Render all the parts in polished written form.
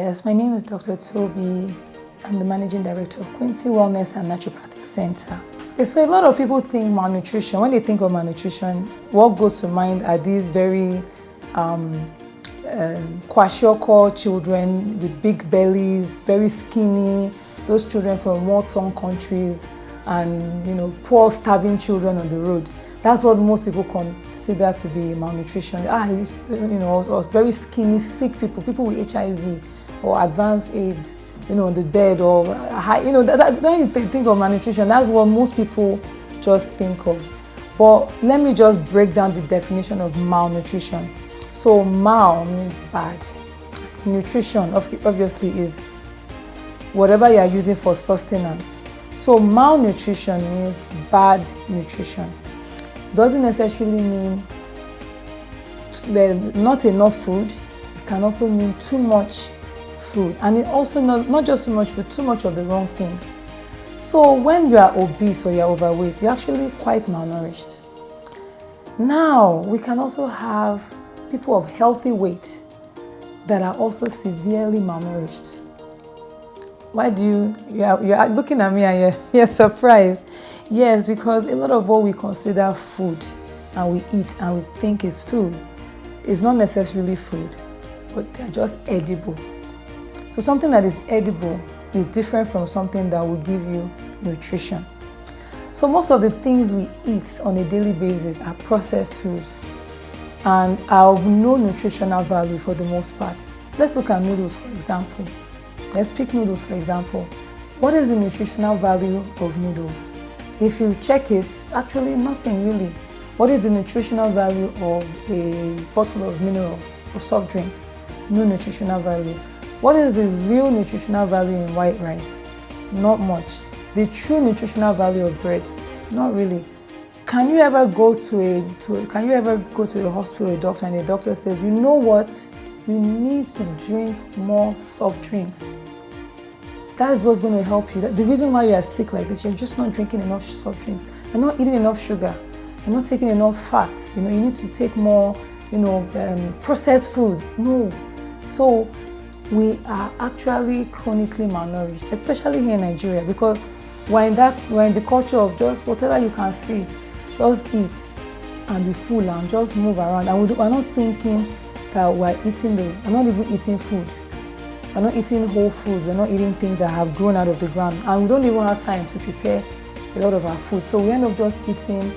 Yes, my name is Dr. Toby. I'm the Managing Director of Quincy Wellness and Naturopathic Center. Okay, so a lot of people think malnutrition. When they think of malnutrition, what goes to mind are these very kwashiorkor children with big bellies, very skinny, those children from war-torn countries, and poor, starving children on the road. That's what most people consider to be malnutrition. Or very skinny, sick people with HIV or advanced AIDS, on the bed, or high, don't you think of malnutrition? That's what most people just think of. But let me just break down the definition of malnutrition. So mal means bad. Nutrition obviously is whatever you are using for sustenance. So malnutrition means bad nutrition. Doesn't necessarily mean not enough food. It can also mean too much food, and it also not just too much food, too much of the wrong things. So when you are obese or you are overweight, you're actually quite malnourished. Now we can also have people of healthy weight that are also severely malnourished. Why do you're looking at me and you're surprised? Yes, because a lot of what we consider food and we eat and we think is food is not necessarily food, but they're just edible. So something that is edible is different from something that will give you nutrition. So most of the things we eat on a daily basis are processed foods and are of no nutritional value for the most part. Let's look at noodles, for example. Let's pick noodles, for example. What is the nutritional value of noodles? If you check it, actually nothing really. What is the nutritional value of a bottle of minerals or soft drinks? No nutritional value. What is the real nutritional value in white rice? Not much. The true nutritional value of bread? Not really. Can you ever go to a hospital, a doctor, and the doctor says, you know what? You need to drink more soft drinks. That is what's going to help you. The reason why you are sick like this, you're just not drinking enough soft drinks. You're not eating enough sugar. You're not taking enough fats. You need to take more, processed foods. No. So we are actually chronically malnourished, especially here in Nigeria, because we're in the culture of just whatever you can see, just eat and be full and just move around. And we're not thinking that we're not even eating food. We're not eating whole foods. We're not eating things that have grown out of the ground. And we don't even have time to prepare a lot of our food. So we end up just eating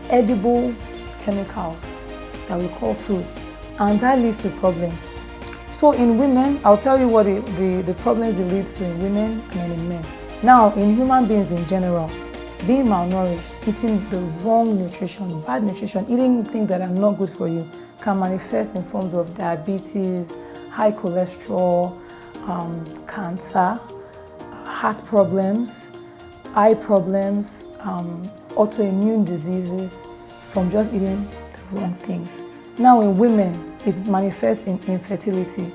edible chemicals that we call food. And that leads to problems. So in women, I'll tell you what the problems it leads to in women and in men. Now, in human beings in general, being malnourished, eating the wrong nutrition, bad nutrition, eating things that are not good for you, can manifest in forms of diabetes, high cholesterol, cancer, heart problems, eye problems, autoimmune diseases from just eating the wrong things. Now in women, it manifests in infertility.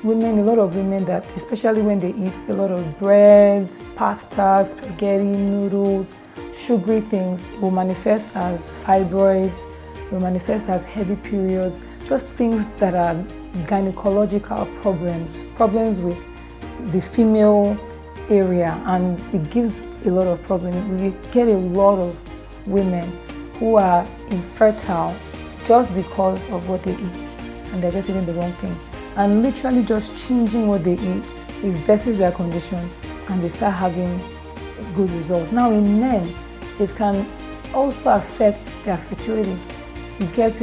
A lot of women that, especially when they eat a lot of breads, pasta, spaghetti, noodles, sugary things, will manifest as fibroids, will manifest as heavy periods, just things that are gynecological problems with the female area, and it gives a lot of problems. We get a lot of women who are infertile just because of what they eat, and they're just eating the wrong thing. And literally just changing what they eat reverses their condition, and they start having good results. Now in men, it can also affect their fertility. You get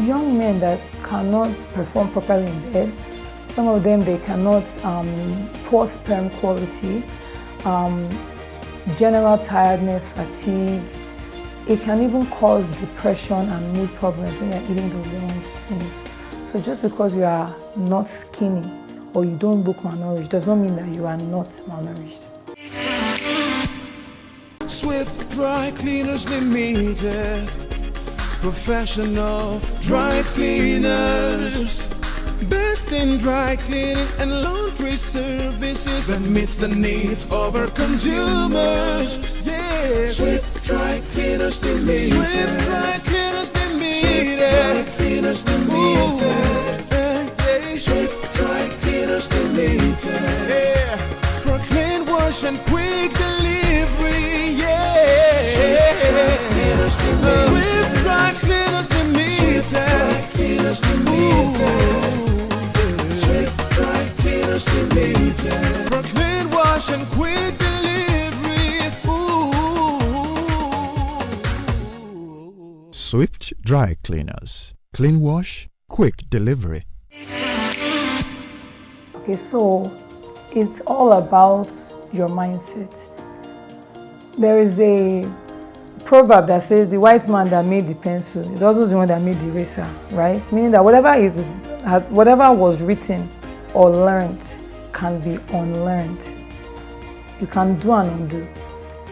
young men that cannot perform properly in bed. Some of them, they cannot, poor sperm quality, general tiredness, fatigue. It can even cause depression and mood problems when you're eating the wrong things. So just because you are not skinny or you don't look malnourished does not mean that you are not malnourished. Swift Dry Cleaners Limited, professional dry cleaners, best in dry cleaning and laundry services, that meets the needs of our consumers. Yeah, Swift Dry Cleaners Limited. Swift Dry Cleaners Limited. Swift Dry Cleaners Limited. Swift Dry cleaners limited. Yeah, for clean wash and quick delivery. Yeah, Swift Dry Cleaners Limited. Swift Dry Cleaners Limited. Swift Dry Cleaners Limited. Swift Dry Cleaners Limited. For clean wash and quick delivery. Swift Dry Cleaners. Clean wash, quick delivery. Okay, so it's all about your mindset. There is a proverb that says the white man that made the pencil is also the one that made the eraser, right? Meaning that whatever was written or learned can be unlearned. You can do and undo.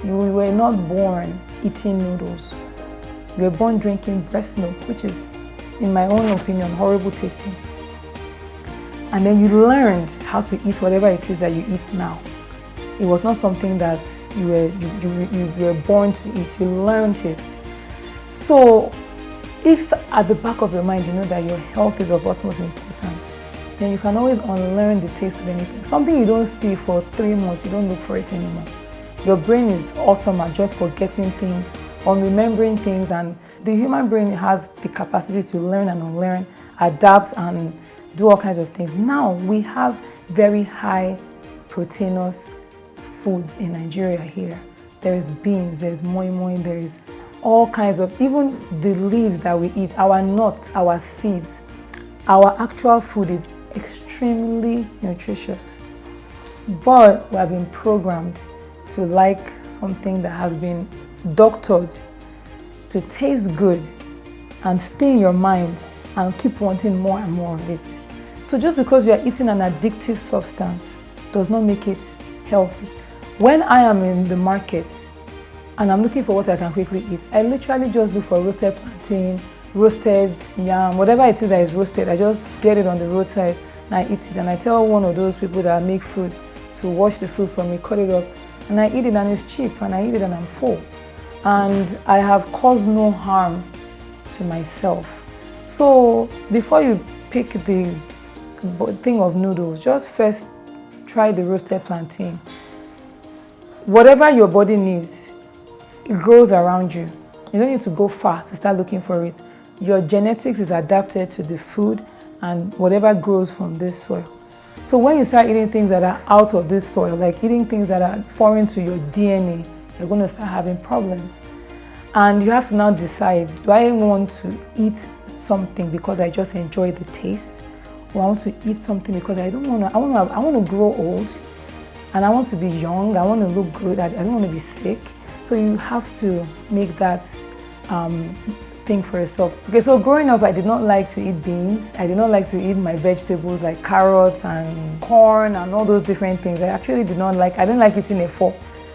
You were not born eating noodles. You were born drinking breast milk, which is, in my own opinion, horrible tasting. And then you learned how to eat whatever it is that you eat now. It was not something that you were born to eat. You learned it. So if at the back of your mind you know that your health is of utmost importance, then you can always unlearn the taste of anything. Something you don't see for 3 months, you don't look for it anymore. Your brain is awesome at just forgetting things or remembering things, and the human brain has the capacity to learn and unlearn, adapt and do all kinds of things. Now we have very high proteinous foods in Nigeria here. There is beans, there's moi moi, there is all kinds of, even the leaves that we eat, our nuts, our seeds, our actual food is extremely nutritious. But we have been programmed to like something that has been doctored to taste good and stay in your mind and keep wanting more and more of it. So just because you are eating an addictive substance does not make it healthy. When I am in the market and I'm looking for what I can quickly eat, I literally just look for roasted plantain, roasted yam, whatever it is that is roasted, I just get it on the roadside and I eat it. And I tell one of those people that make food to wash the food for me, cut it up, and I eat it and it's cheap and I eat it and I'm full. And I have caused no harm to myself. So before you pick the thing of noodles, just first try the roasted plantain. Whatever your body needs, it grows around you. You don't need to go far to start looking for it. Your genetics is adapted to the food and whatever grows from this soil. So when you start eating things that are out of this soil, like eating things that are foreign to your DNA, you're going to start having problems. And you have to now decide, do I want to eat something because I just enjoy the taste? Or I want to eat something because I want to grow old and I want to be young, I want to look good, I don't want to be sick. So you have to make that thing for yourself. Okay, so growing up, I did not like to eat beans. I did not like to eat my vegetables like carrots and corn and all those different things. I actually did not like, I didn't like eating efo.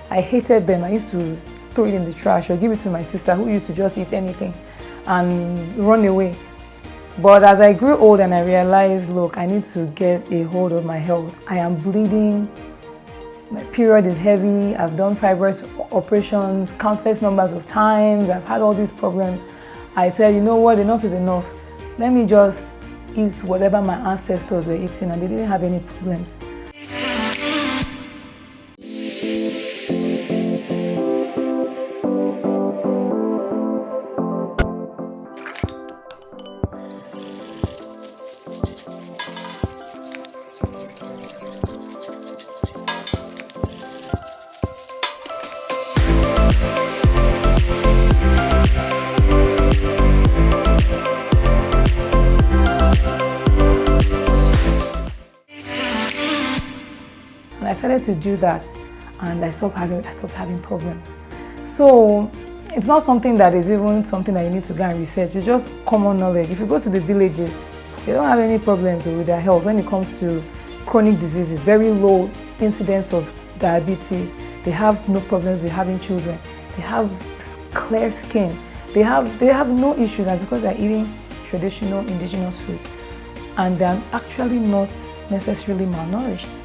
I hated them. I used to throw it in the trash or give it to my sister who used to just eat anything and run away. But as I grew old and I realized, look, I need to get a hold of my health. I am bleeding, my period is heavy, I've done fibroid operations countless numbers of times, I've had all these problems. I said, you know what, enough is enough. Let me just eat whatever my ancestors were eating and they didn't have any problems. And I started to do that and I stopped having problems. So it's not something that is even something that you need to go and research. It's just common knowledge. If you go to the villages, they don't have any problems with their health when it comes to chronic diseases, very low incidence of diabetes. They have no problems with having children. They have clear skin. They have no issues, and it's because they're eating traditional indigenous food. And they're actually not necessarily malnourished.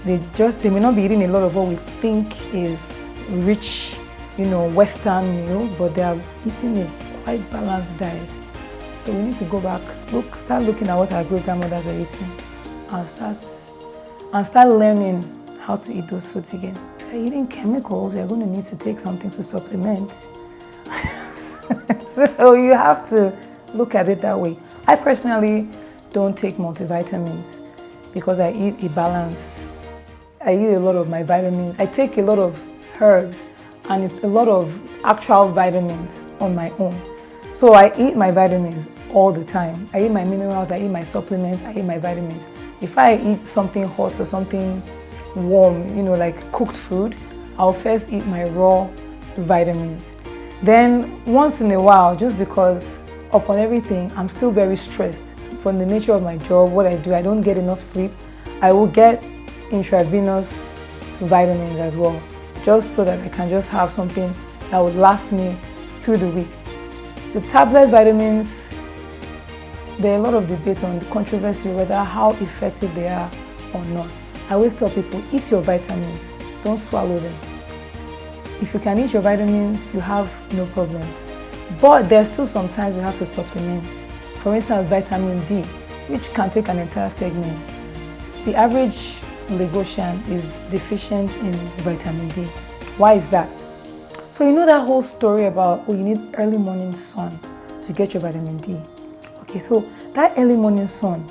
They may not be eating a lot of what we think is rich, Western meals, but they are eating a quite balanced diet. So we need to go back, start looking at what our great grandmothers are eating and start and start learning how to eat those foods again. If you're eating chemicals, you're going to need to take something to supplement. So you have to look at it that way. I personally don't take multivitamins because I eat a balance. I eat a lot of my vitamins. I take a lot of herbs and a lot of actual vitamins on my own. So I eat my vitamins all the time. I eat my minerals, I eat my supplements, I eat my vitamins. If I eat something hot or something warm, like cooked food, I'll first eat my raw vitamins. Then once in a while, just because upon everything, I'm still very stressed from the nature of my job, what I do, I don't get enough sleep, I will get intravenous vitamins as well, just so that I can just have something that would last me through the week. The tablet vitamins, there are a lot of debate on the controversy whether how effective they are or not. I always tell people, eat your vitamins, don't swallow them. If you can eat your vitamins, you have no problems. But there's still sometimes you have to supplement. For instance, vitamin D, which can take an entire segment. The average Lagosian is deficient in vitamin D. Why is that? So you know that whole story about, you need early morning sun to get your vitamin D. Okay, so that early morning sun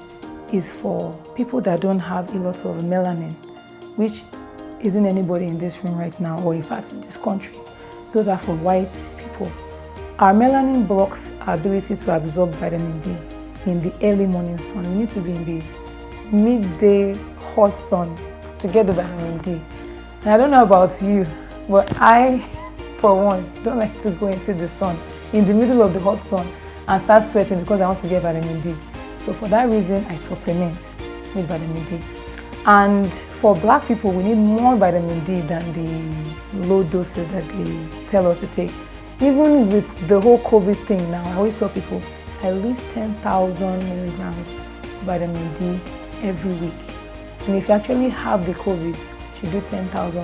is for people that don't have a lot of melanin, which isn't anybody in this room right now, or in fact in this country. Those are for white people. Our melanin blocks our ability to absorb vitamin D in the early morning sun. We need to be in the midday hot sun to get the vitamin D. And I don't know about you, but I, for one, don't like to go into the sun in the middle of the hot sun and start sweating because I want to get vitamin D. So for that reason, I supplement with vitamin D. And for black people, we need more vitamin D than the low doses that they tell us to take. Even with the whole COVID thing now, I always tell people at least 10,000 milligrams of vitamin D every week. And if you actually have the COVID, you should do 10,000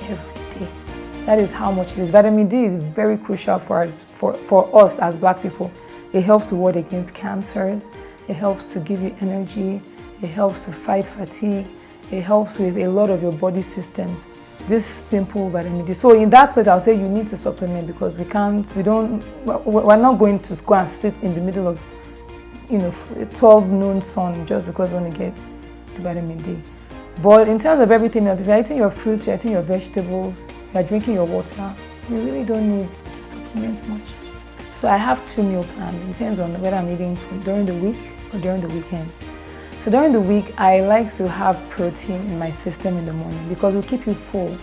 every day. That is how much it is. Vitamin D is very crucial for us as black people. It helps to ward against cancers. It helps to give you energy. It helps to fight fatigue. It helps with a lot of your body systems. This simple vitamin D. So in that place, I'll say you need to supplement because we're not going to go and sit in the middle of 12 noon sun just because we want to get the vitamin D. But in terms of everything else, if you're eating your fruits, you're eating your vegetables, you're drinking your water, you really don't need to supplement much. So I have 2 meal plans. It depends on whether I'm eating during the week or during the weekend. So during the week, I like to have protein in my system in the morning because it will keep you full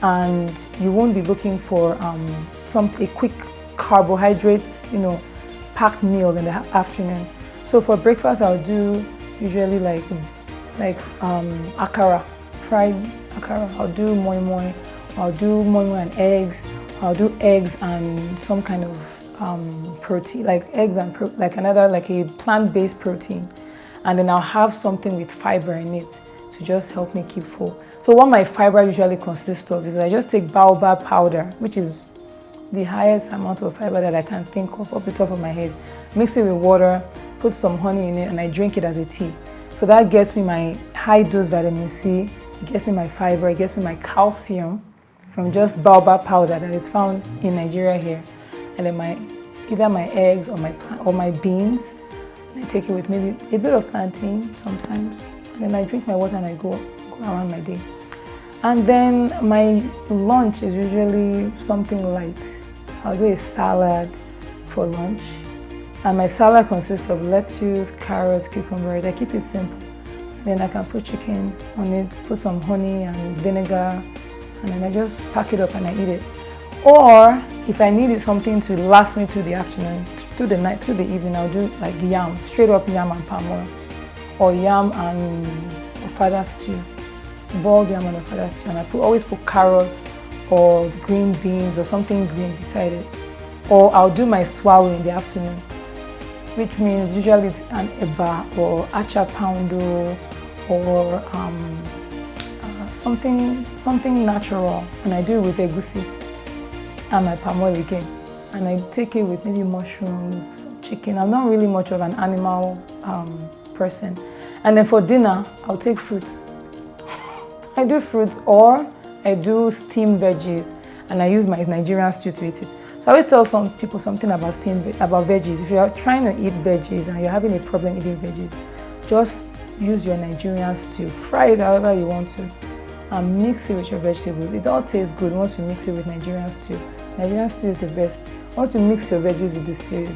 and you won't be looking for a quick carbohydrates, packed meal in the afternoon. So for breakfast, I'll do usually like akara, fried akara. I'll do moi moi. I'll do moi moi and eggs. I'll do eggs and some kind of protein, like eggs and a plant-based protein. And then I'll have something with fiber in it to just help me keep full. So what my fiber usually consists of is I just take baobab powder, which is the highest amount of fiber that I can think of off the top of my head. Mix it with water, put some honey in it, and I drink it as a tea. So that gets me my high dose vitamin C, it gets me my fiber, it gets me my calcium from just baobab powder that is found in Nigeria here. And then either my eggs or my beans. I take it with maybe a bit of plantain sometimes, and then I drink my water and I go around my day. And then my lunch is usually something light. I'll do a salad for lunch, and my salad consists of lettuce, carrots, cucumbers. I keep it simple. Then I can put chicken on it, put some honey and vinegar, and then I just pack it up and I eat it. Or if I needed something to last me through the afternoon, through the night, through the evening, I'll do like yam, straight up yam and palm oil, or yam and ofada stew, boiled yam and ofada stew. And I always put carrots or green beans or something green beside it. Or I'll do my swallow in the afternoon, which means usually it's an eba or acha poundo or something natural, and I do it with egusi and my palm oil again, and I take it with maybe mushrooms, chicken. I'm not really much of an animal person. And then for dinner, I'll take fruits. I do fruits, or I do steamed veggies, and I use my Nigerian stew to eat it. So I always tell some people something about about veggies. If you are trying to eat veggies and you're having a problem eating veggies, just use your Nigerian stew. Fry it however you want to, and mix it with your vegetables. It all tastes good once you mix it with Nigerian stew. Nigerian stew is the best. Once you mix your veggies with the stew,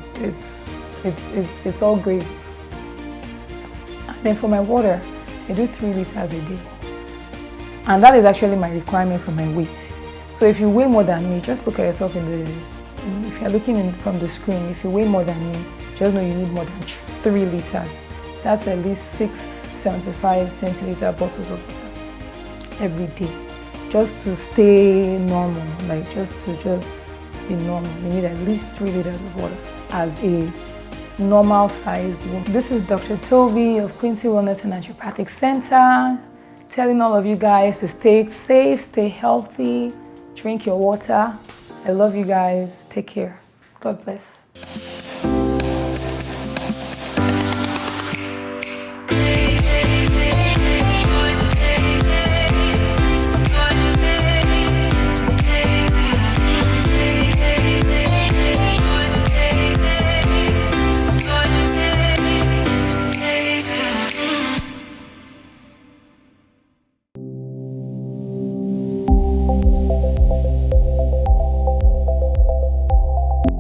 it's all great. And then for my water, I do 3 liters a day. And that is actually my requirement for my weight. So if you weigh more than me, just look at yourself if you're looking from the screen, if you weigh more than me, just know you need more than 3 liters. That's at least 675 centiliter bottles of water every day. Just to stay normal, like just be normal, you need at least 3 liters of water as a normal sized woman. This is Dr. Toby of Quincy Wellness and Naturopathic Center, telling all of you guys to stay safe, stay healthy, drink your water. I love you guys. Take care. God bless.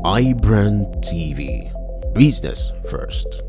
iBrandTV. Business first.